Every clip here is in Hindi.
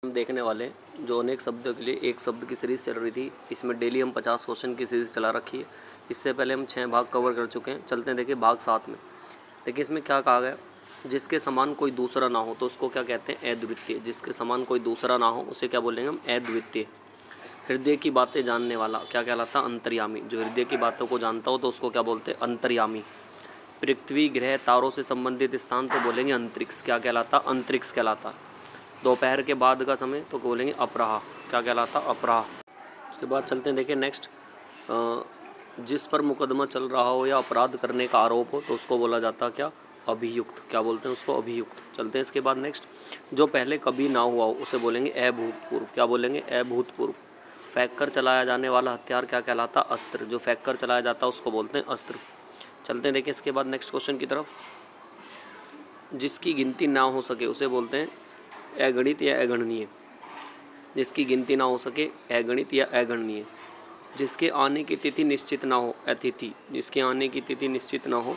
हम देखने वाले हैं जो अनेक शब्दों के लिए एक शब्द की सीरीज़ चल रही थी। इसमें डेली हम 50 क्वेश्चन की सीरीज़ चला रखी है। इससे पहले हम 6 भाग कवर कर चुके हैं। चलते हैं देखिए भाग 7 में। देखिए इसमें क्या कहा गया, जिसके समान कोई दूसरा ना हो तो उसको क्या कहते हैं, अद्वितीय। जिसके समान कोई दूसरा ना हो उसे क्या बोलेंगे हम, अद्वितीय। हृदय की बातें जानने वाला क्या कहलाता, अंतर्यामी। जो हृदय की बातों को जानता हो तो उसको क्या बोलते हैं, अंतर्यामी। पृथ्वी ग्रह तारों से संबंधित स्थान तो बोलेंगे अंतरिक्ष, क्या कहलाता, अंतरिक्ष कहलाता। दोपहर के बाद का समय तो बोलेंगे अपराह, क्या कहलाता, अपराह। उसके बाद चलते हैं देखिए नेक्स्ट, जिस पर मुकदमा चल रहा हो या अपराध करने का आरोप हो तो उसको बोला जाता क्या, अभियुक्त। क्या बोलते हैं उसको, अभियुक्त। चलते हैं इसके बाद नेक्स्ट, जो पहले कभी ना हुआ हो उसे बोलेंगे अभूतपूर्व। क्या बोलेंगे, अभूतपूर्व। फेंक कर चलाया जाने वाला हथियार क्या कहलाता, अस्त्र। जो फेंक कर चलाया जाता है उसको बोलते हैं अस्त्र। चलते हैं देखिए इसके बाद नेक्स्ट क्वेश्चन की तरफ, जिसकी गिनती ना हो सके उसे बोलते हैं अगणित या अगणनीय। जिसकी गिनती ना हो सके, अगणित या अगणनीय। जिसके आने की तिथि निश्चित ना हो, अतिथि। जिसके आने की तिथि निश्चित ना हो,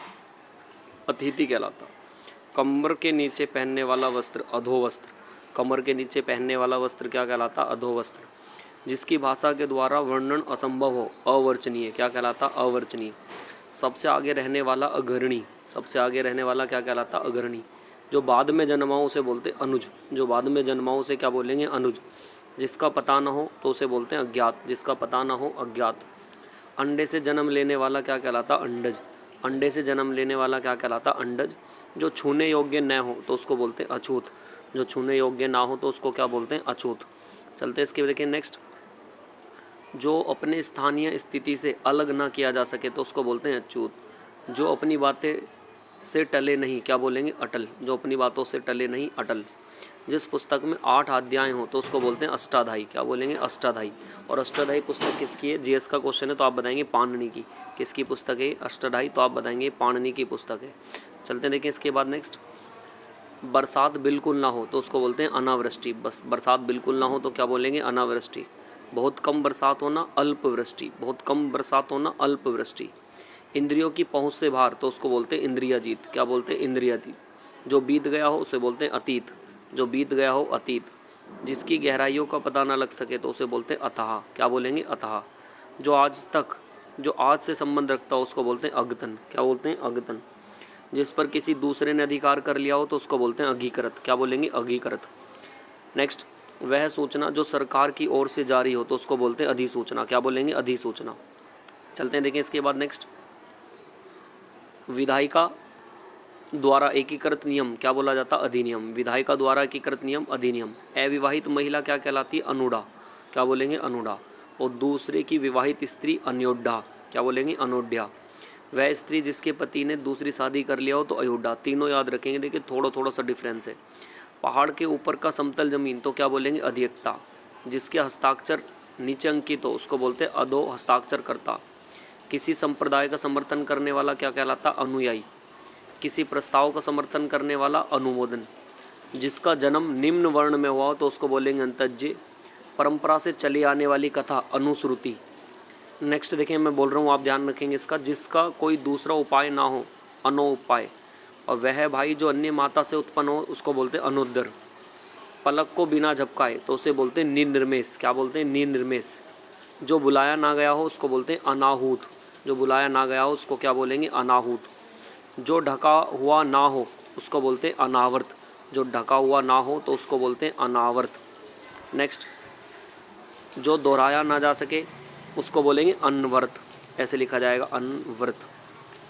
अतिथि कहलाता। कमर के नीचे पहनने वाला वस्त्र, अधोवस्त्र। कमर के नीचे पहनने वाला वस्त्र क्या कहलाता, अधोवस्त्र। जिसकी भाषा के द्वारा वर्णन असंभव हो, अवर्चनीय। क्या कहलाता, अवर्चनीय। सबसे आगे रहने वाला अग्रणी। सबसे आगे रहने वाला क्या कहलाता, अग्रणी। जो बाद में जन्मा हो उसे बोलते अनुज। जो बाद में जन्मा हो उसे क्या बोलेंगे, अनुज। जिसका पता न हो तो उसे बोलते हैं अज्ञात। जिसका पता न हो, अज्ञात। अंडे से जन्म लेने वाला क्या कहलाता, अंडज। अंडे से जन्म लेने वाला क्या कहलाता, अंडज। जो छूने योग्य न हो तो उसको बोलते हैं अछूत। जो छूने योग्य ना हो तो उसको क्या बोलते हैं, अछूत। चलते हैं इसके देखिए नेक्स्ट, जो अपने स्थानीय स्थिति से अलग ना किया जा सके तो उसको बोलते हैं अच्युत। जो अपनी बातें से टले नहीं, क्या बोलेंगे, अटल। जो अपनी बातों से टले नहीं, अटल। जिस पुस्तक में 8 अध्याय हो तो उसको बोलते हैं अष्टाध्यायी। क्या बोलेंगे, अष्टाध्यायी। और अष्टाध्यायी पुस्तक किसकी है, जीएस का क्वेश्चन है तो आप बताएंगे पाणिनि की। किसकी पुस्तक है अष्टाध्यायी, तो आप बताएंगे पाणिनि की पुस्तक है। चलते हैं देखिए इसके बाद नेक्स्ट, बरसात बिल्कुल ना हो तो उसको बोलते हैं अनावृष्टि। बस बरसात बिल्कुल ना हो तो क्या बोलेंगे, अनावृष्टि। बहुत कम बरसात होना, अल्पवृष्टि। बहुत कम बरसात होना, अल्पवृष्टि। इंद्रियों की पहुँच से बाहर तो उसको बोलते हैं इंद्रियाजीत। क्या बोलते हैं, इंद्रियाजीत। जो बीत गया हो उसे बोलते हैं अतीत। जो बीत गया हो, अतीत। जिसकी गहराइयों का पता ना लग सके तो उसे बोलते हैं अथाह। क्या बोलेंगे, अथाह। जो आज से संबंध रखता हो उसको बोलते हैं अद्यतन। क्या बोलते हैं, अद्यतन। जिस पर किसी दूसरे ने अधिकार कर लिया हो तो उसको बोलते हैं अंगीकृत। क्या बोलेंगे, अंगीकृत। नेक्स्ट, वह सूचना जो सरकार की ओर से जारी हो तो उसको बोलते हैं अधिसूचना। क्या बोलेंगे, अधिसूचना। चलते हैं देखें इसके बाद नेक्स्ट, विधायिका द्वारा एकीकृत नियम क्या बोला जाता, अधिनियम। विधायिका द्वारा एकीकृत नियम, अधिनियम। अविवाहित महिला क्या कहलाती है, अनुडा। क्या बोलेंगे, अनुडा। और दूसरे की विवाहित स्त्री अन्योड्या। क्या बोलेंगे, अनोड्या। वह स्त्री जिसके पति ने दूसरी शादी कर लिया हो तो अयोड्या। तीनों याद रखेंगे, देखिए थोड़ा थोड़ा सा डिफरेंस है। पहाड़ के ऊपर का समतल जमीन तो क्या बोलेंगे, अधिकता। जिसके हस्ताक्षर नीचे अंकित हो उसको बोलते हैं अधो हस्ताक्षर करता। किसी संप्रदाय का समर्थन करने वाला क्या कहलाता, अनुयायी। किसी प्रस्ताव का समर्थन करने वाला अनुमोदन। जिसका जन्म निम्न वर्ण में हुआ हो तो उसको बोलेंगे अंतज्य। परंपरा से चली आने वाली कथा, अनुश्रुति। नेक्स्ट देखिए मैं बोल रहा हूँ, आप ध्यान रखेंगे इसका, जिसका कोई दूसरा उपाय ना हो, अनोपाय। और वह भाई जो अन्य माता से उत्पन्न हो उसको बोलते हैं अनुद्र। पलक को बिना झपकाए तो उसे बोलते हैं निर्निमेष। क्या बोलते हैं, निर्निमेष। जो बुलाया ना गया हो उसको बोलते हैं अनाहूत। जो बुलाया ना गया हो उसको क्या बोलेंगे, अनाहूत। जो ढका हुआ ना हो उसको बोलते हैं अनावर्त। जो ढका हुआ ना हो तो उसको बोलते हैं अनावर्त। नेक्स्ट, जो दोहराया ना जा सके उसको बोलेंगे अनवर्त। ऐसे लिखा जाएगा, अनवर्त,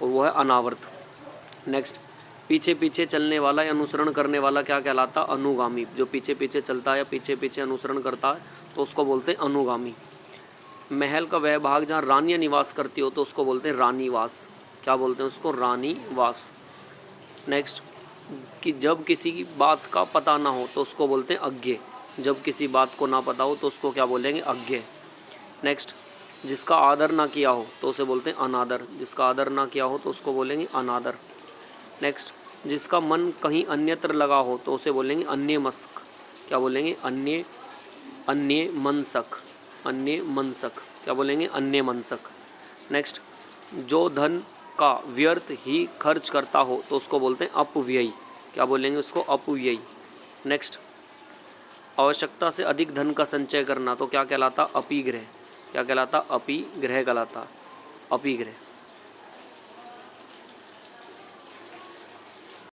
और वो है अनावर्त। नेक्स्ट, पीछे पीछे चलने वाला या अनुसरण करने वाला क्या कहलाता, अनुगामी। जो पीछे पीछे चलता है या पीछे पीछे अनुसरण करता है तो उसको बोलते हैं अनुगामी। महल का वह भाग जहाँ रानियाँ निवास करती हो तो उसको बोलते हैं रानीवास। क्या बोलते हैं उसको, रानीवास। नेक्स्ट, कि जब किसी की बात का पता ना हो तो उसको बोलते हैं अज्ञेय। जब किसी बात को ना पता हो तो उसको क्या बोलेंगे, अज्ञेय। नेक्स्ट, जिसका आदर ना किया हो तो उसे बोलते हैं अनादर। जिसका आदर ना किया हो तो उसको बोलेंगे अनादर। नेक्स्ट, जिसका मन कहीं अन्यत्र लगा हो तो उसे बोलेंगे अन्यमस्क। क्या बोलेंगे, अन्यमनसक। अन्यमनसक। क्या बोलेंगे, अन्यमनसक। नेक्स्ट, जो धन का व्यर्थ ही खर्च करता हो तो उसको बोलते हैं अपव्ययी। क्या बोलेंगे उसको, अपव्ययी। नेक्स्ट, आवश्यकता से अधिक धन का संचय करना तो क्या कहलाता? अपीग्रह। क्या कहलाता? अपीग्रह कहलाता, अपीग्रह।